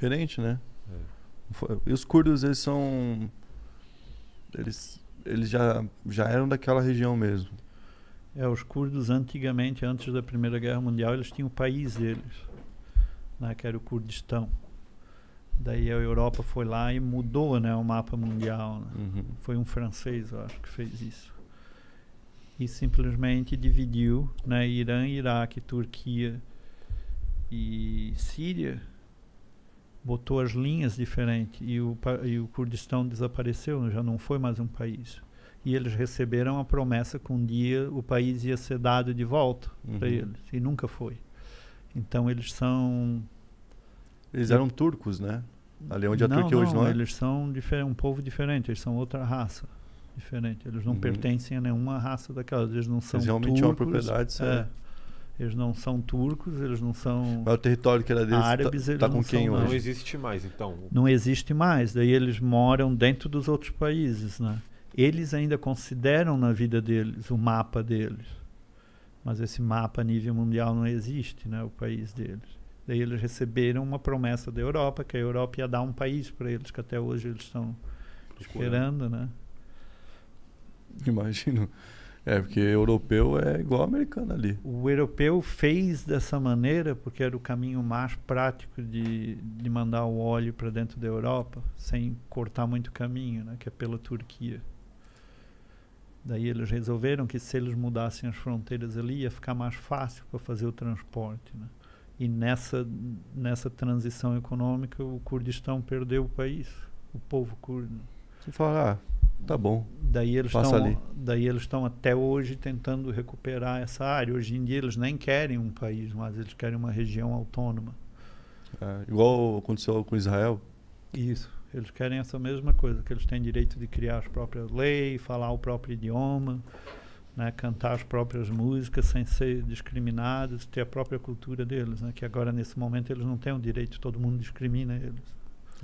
diferente, né? E os curdos, eles são... Eles já eram daquela região mesmo. Os curdos antigamente, antes da Primeira Guerra Mundial, eles tinham o país deles, né, que era o Kurdistão. Daí a Europa foi lá e mudou, né, o mapa mundial. Né? Uhum. Foi um francês, eu acho, que fez isso. E simplesmente dividiu, né, Irã, Iraque, Turquia e Síria, botou as linhas diferentes e o Kurdistão desapareceu, já não foi mais um país. E eles receberam a promessa que um dia o país ia ser dado de volta para eles, e nunca foi. Então eles são... Eles eram turcos, né? Ali onde a Turquia hoje não é? Eles são um povo diferente, eles são outra raça diferente. Eles não pertencem a nenhuma raça daquelas. Eles não são realmente turcos. Tinham uma propriedade, eles não são turcos, eles não são... Mas o território que era deles árabes, tá com quem hoje? Não existe mais, então? Não existe mais. Daí eles moram dentro dos outros países, né? Eles ainda consideram na vida deles o mapa deles. Mas esse mapa a nível mundial não existe, né? O país deles. Daí eles receberam uma promessa da Europa, que a Europa ia dar um país para eles, que até hoje eles estão esperando, né? Imagino. Porque europeu é igual americano ali. O europeu fez dessa maneira porque era o caminho mais prático de mandar o óleo para dentro da Europa, sem cortar muito caminho, né? Que é pela Turquia. Daí eles resolveram que se eles mudassem as fronteiras ali, ia ficar mais fácil para fazer o transporte, né? E nessa transição econômica, o Kurdistão perdeu o país, o povo curdo. Você fala, tá bom, daí eles passa ali. Daí eles estão até hoje tentando recuperar essa área. Hoje em dia eles nem querem um país, mas eles querem uma região autônoma. Igual aconteceu com Israel. Isso, eles querem essa mesma coisa, que eles têm direito de criar as próprias leis, falar o próprio idioma, né, cantar as próprias músicas sem ser discriminados, ter a própria cultura deles, né, que agora nesse momento eles não têm o direito, todo mundo discrimina eles.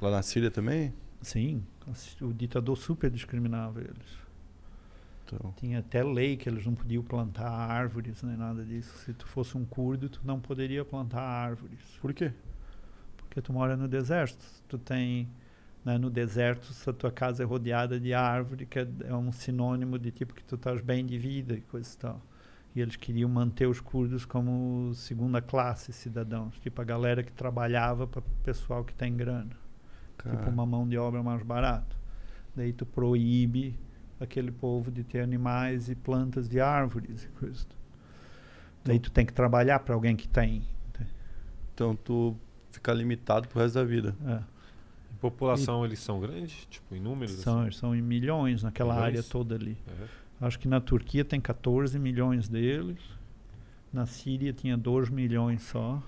Lá na Síria também? Sim, o ditador super discriminava eles. Então. Tinha até lei que eles não podiam plantar árvores, nem nada disso. Se tu fosse um curdo, tu não poderia plantar árvores. Por quê? Porque tu mora no deserto. Tu tem... no deserto, se a tua casa é rodeada de árvore, que é um sinônimo de tipo que tu estás bem de vida e coisa e tal. E eles queriam manter os curdos como segunda classe cidadãos, tipo a galera que trabalhava para o pessoal que tem grana. Tipo uma mão de obra mais barata. Daí tu proíbe aquele povo de ter animais e plantas de árvores e coisa. Daí tu tem que trabalhar para alguém que tem. Então tu fica limitado pro resto da vida. População, eles são grandes? Tipo, em números? São, assim? Eles são em milhões naquela área toda ali. Acho que na Turquia tem 14 milhões deles. Na Síria tinha 2 milhões só.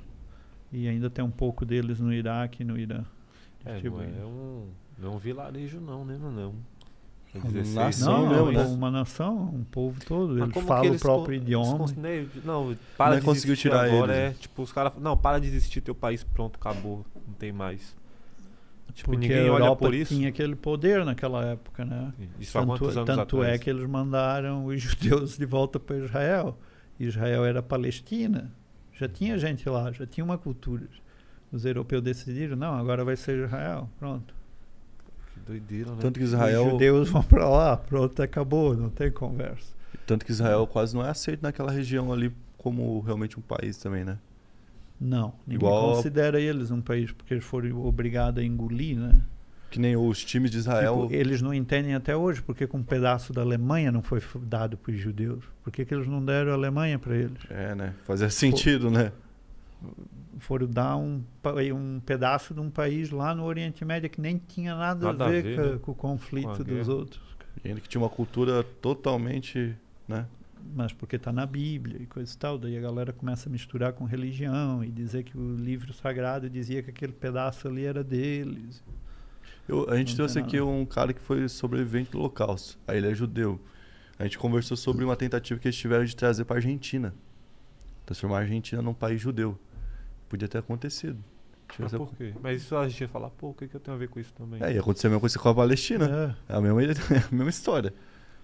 E ainda tem um pouco deles no Iraque e no Irã. Não é um vilarejo não, né? Não. Uma nação, um povo todo. Eles falam o próprio idioma. Para de conseguiu tirar agora. eles. Tipo, os caras... Não, para de existir teu país, pronto, acabou. Não tem mais. Tipo, porque ninguém olha por isso. Tinha aquele poder naquela época, né? Isso há quantos anos atrás? Tanto é que eles mandaram os judeus de volta para Israel. Israel era Palestina. Já tinha gente lá, já tinha uma cultura. Os europeus decidiram, não, agora vai ser Israel. Pronto. Que doideira, né? Tanto que Israel... Os judeus vão para lá, pronto, acabou, não tem conversa. Tanto que Israel quase não é aceito naquela região ali como realmente um país também, né? Não, ninguém considera eles um país, porque eles foram obrigados a engolir, né? Que nem os times de Israel... Tipo, eles não entendem até hoje porque um pedaço da Alemanha não foi dado para os judeus. Por que eles não deram a Alemanha para eles? Né? Fazia sentido, né? Foram dar um pedaço de um país lá no Oriente Médio que nem tinha nada a ver com o conflito dos outros. E ainda que tinha uma cultura totalmente, né? Mas porque está na Bíblia e coisa e tal, daí a galera começa a misturar com religião e dizer que o livro sagrado dizia que aquele pedaço ali era deles. A gente trouxe aqui um cara que foi sobrevivente do Holocausto. Aí ele é judeu. A gente conversou sobre uma tentativa que eles tiveram de trazer para a Argentina. Transformar a Argentina num país judeu. Podia ter acontecido. Mas por quê? Mas isso a gente ia falar, pô, o que eu tenho a ver com isso também? Ia acontecer a mesma coisa com a Palestina. É a mesma história.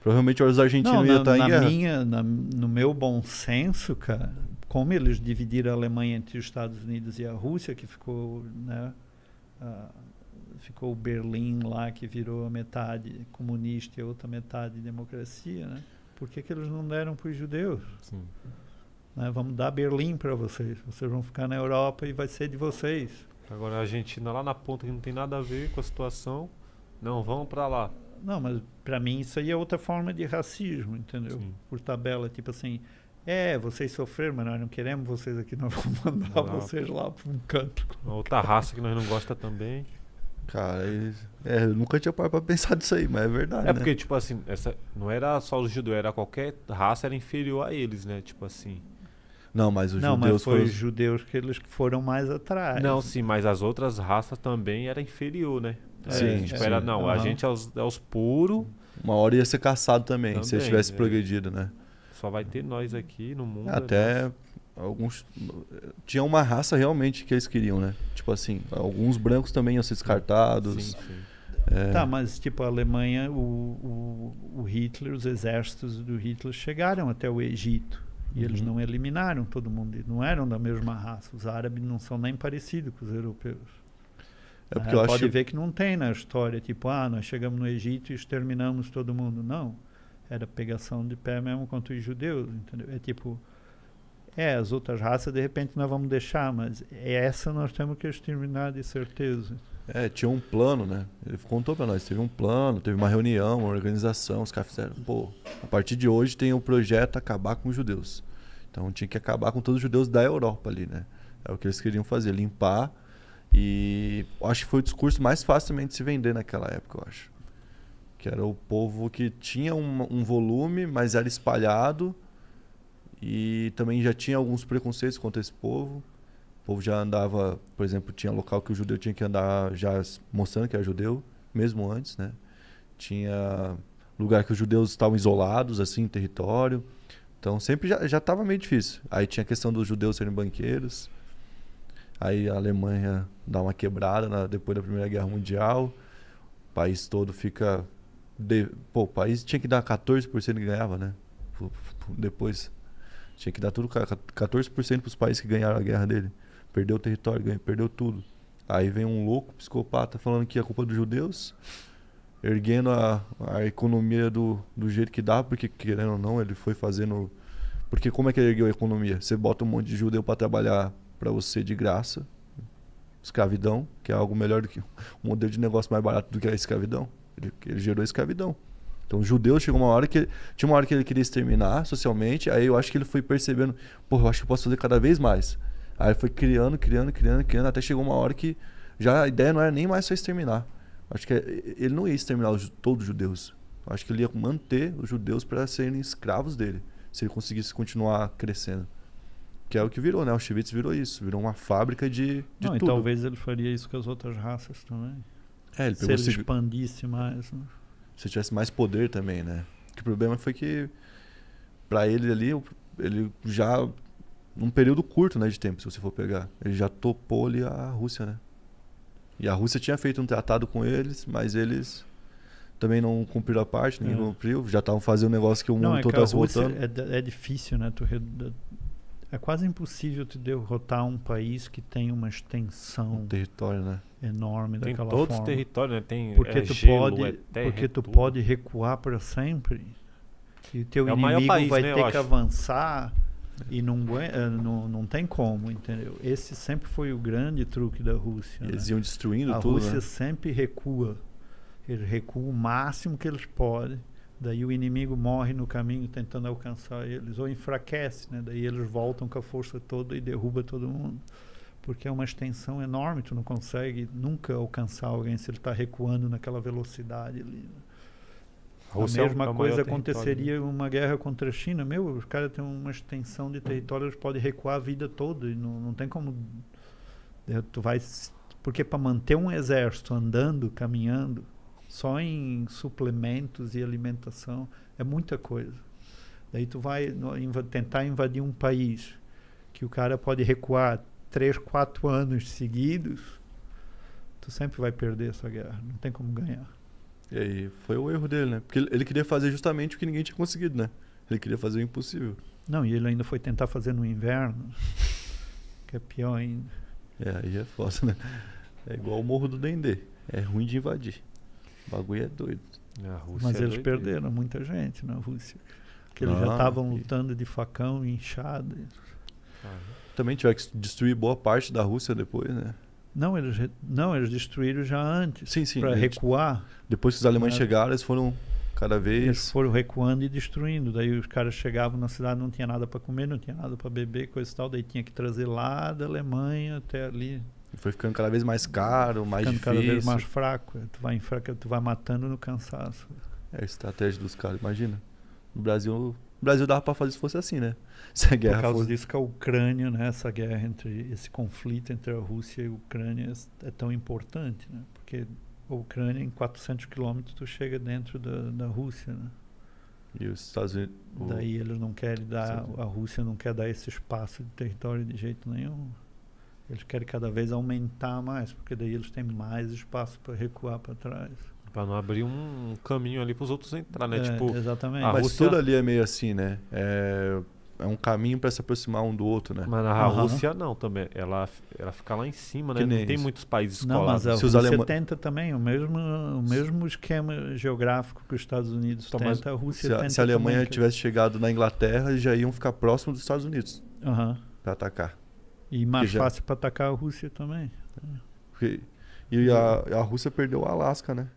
Provavelmente os argentinos iam estar em guerra. No meu bom senso, cara, como eles dividiram a Alemanha entre os Estados Unidos e a Rússia, que ficou, né, ficou Berlim lá, que virou a metade comunista e a outra metade democracia, né? Por que eles não deram para os judeus? Sim. Né? Vamos dar Berlim para vocês. Vocês vão ficar na Europa e vai ser de vocês. Agora a Argentina lá na ponta que não tem nada a ver com a situação. Não, vamos pra lá. Não, mas para mim isso aí é outra forma de racismo, entendeu? Sim. Por tabela, tipo assim, vocês sofreram, mas nós não queremos vocês aqui, nós vamos mandar Não. vocês lá para um canto. Uma outra raça que nós não gostamos também. Cara, eu nunca tinha parado pra pensar nisso aí, mas é verdade, É né? porque, tipo assim, não era só os judeus, era qualquer raça era inferior a eles, né? Tipo assim. Não, mas os Não, judeus mas foi foram... os judeus que eles foram mais atrás. Não, sim, mas as outras raças também era inferior, né? Sim, tipo, sim. era, não, a Aham. gente é os puros, Uma hora ia ser caçado também, se eles Também, tivessem é. progredido, né? só vai ter nós aqui no mundo. Até alguns... Tinha uma raça realmente que eles queriam, né? Tipo assim, alguns brancos também iam ser descartados. Sim, sim. Tá, mas tipo a Alemanha, o Hitler, os exércitos do Hitler chegaram até o Egito e eles não eliminaram todo mundo, não eram da mesma raça. Os árabes não são nem parecidos com os europeus. É porque eu acho Pode ver que não tem na história, tipo, nós chegamos no Egito e exterminamos todo mundo. Não, era pegação de pé mesmo contra os judeus, entendeu? É tipo, as outras raças de repente nós vamos deixar, mas essa nós temos que exterminar de certeza. tinha um plano, né? Ele contou pra nós, teve um plano, teve uma reunião, uma organização, os caras fizeram, a partir de hoje tem o projeto acabar com os judeus. Então tinha que acabar com todos os judeus da Europa ali, né? É o que eles queriam fazer, limpar. E acho que foi o discurso mais fácil também de se vender naquela época, eu acho. Que era o povo que tinha um volume, mas era espalhado. E também já tinha alguns preconceitos contra esse povo. O povo já andava, por exemplo, tinha local que o judeu tinha que andar já mostrando que era judeu, mesmo antes, né? Tinha lugar que os judeus estavam isolados, assim, em território. Então sempre já estava meio difícil. Aí tinha a questão dos judeus serem banqueiros. Aí a Alemanha dá uma quebrada depois da Primeira Guerra Mundial. O país todo fica... o país tinha que dar 14% que ganhava, né? Depois tinha que dar tudo 14% para os países que ganharam a guerra dele. Perdeu o território, perdeu tudo. Aí vem um louco, psicopata, falando que é culpa dos judeus, erguendo a economia do jeito que dá, porque querendo ou não, ele foi fazendo... Porque como é que ele ergueu a economia? Você bota um monte de judeu para trabalhar para você de graça, escravidão, que é algo melhor do que um modelo de negócio mais barato do que a escravidão. Ele gerou a escravidão. Então, os judeus chegou uma hora que... Tinha uma hora que ele queria exterminar socialmente, aí eu acho que ele foi percebendo, eu acho que eu posso fazer cada vez mais. Aí ele foi criando, até chegou uma hora que já a ideia não era nem mais só exterminar. Acho que ele não ia exterminar todos os judeus. Acho que ele ia manter os judeus para serem escravos dele, se ele conseguisse continuar crescendo. Que é o que virou, né? O Auschwitz virou isso. Virou uma fábrica de Não, tudo. e talvez ele faria isso com as outras raças também. Ele Se pegou ele expandisse mais, né? Se tivesse mais poder também, né? Porque o problema foi que pra ele ali, ele já num período curto, né, de tempo, se você for pegar, ele já topou ali a Rússia, né? E a Rússia tinha feito um tratado com eles, mas eles também não cumpriram a parte, ninguém cumpriu, já estavam fazendo um negócio que o mundo todo estava se voltando. É difícil, né? É quase impossível tu derrotar um país que tem uma extensão Um território, né? enorme Tem daquela todos os forma. territórios, né? Tem Porque tu gelo, pode, terra, porque tu tudo. pode recuar para sempre. E o teu É o maior inimigo país, vai né, eu ter que acho. avançar e não tem como, entendeu? Esse sempre foi o grande truque da Rússia. E eles né? iam destruindo A tudo, Rússia né? sempre recua. Eles recuam o máximo que eles podem. Daí o inimigo morre no caminho tentando alcançar eles. Ou enfraquece, né? Daí eles voltam com a força toda e derruba todo mundo. Porque é uma extensão enorme. Tu não consegue nunca alcançar alguém se ele está recuando naquela velocidade ali. Né? A Rússia é o mesma maior coisa território, aconteceria uma guerra contra a China. Os caras têm uma extensão de território, eles podem recuar a vida toda. E não tem como... Porque para manter um exército andando, caminhando, só em suplementos e alimentação, é muita coisa. Daí tu vai tentar invadir um país que o cara pode recuar 3, 4 anos seguidos, tu sempre vai perder essa guerra. Não tem como ganhar. E aí foi o erro dele, né? Porque ele queria fazer justamente o que ninguém tinha conseguido, né? Ele queria fazer o impossível. Não, e ele ainda foi tentar fazer no inverno, que é pior ainda. Aí é foda, né? É igual o Morro do Dendê. É ruim de invadir. O bagulho é doido. A Rússia Mas é eles doideira. perderam muita gente na Rússia. Que eles já Ah, estavam e- lutando de facão e enxada. Ah, Também tiver que destruir boa parte da Rússia depois, né? Não, eles destruíram já antes. Sim, sim. Para recuar. Depois que os alemães Ah. chegaram, eles foram cada Eles vez... foram recuando e destruindo. Daí os caras chegavam na cidade, não tinha nada para comer, não tinha nada para beber, coisa e tal. Daí tinha que trazer lá da Alemanha até ali. Foi ficando cada vez mais caro, mais ficando cada vez difícil. mais fraco. Tu vai matando no cansaço. É a estratégia dos caras, imagina. No Brasil dava pra fazer se fosse assim, né? Se a Por guerra causa fosse... disso que a Ucrânia, né, esse conflito entre a Rússia e a Ucrânia é tão importante, né? Porque a Ucrânia, em 400 quilômetros, tu chega dentro da Rússia, né? E os Estados Unidos... Daí eles não querem dar, Sim. a Rússia não quer dar esse espaço de território de jeito nenhum. Eles querem cada vez aumentar mais, porque daí eles têm mais espaço para recuar para trás. pra não abrir um caminho ali pros outros entrar, né? Tipo, Exatamente. a Mas Rússia- tudo ali é meio assim, né? É um caminho pra se aproximar um do outro, né? mas a Aham. Rússia não também. Ela fica lá em cima, né? Que Não nem tem isso. muitos países Não, mas colados. a Se os Rússia alema- tenta também, o mesmo esquema geográfico que os Estados Unidos Então, mas tenta, a Rússia Se tenta se a Alemanha também, tivesse chegado na Inglaterra, eles já iam ficar próximo dos Estados Unidos Aham. pra atacar. E mais já- fácil para atacar a Rússia também. E a Rússia perdeu o Alasca, né?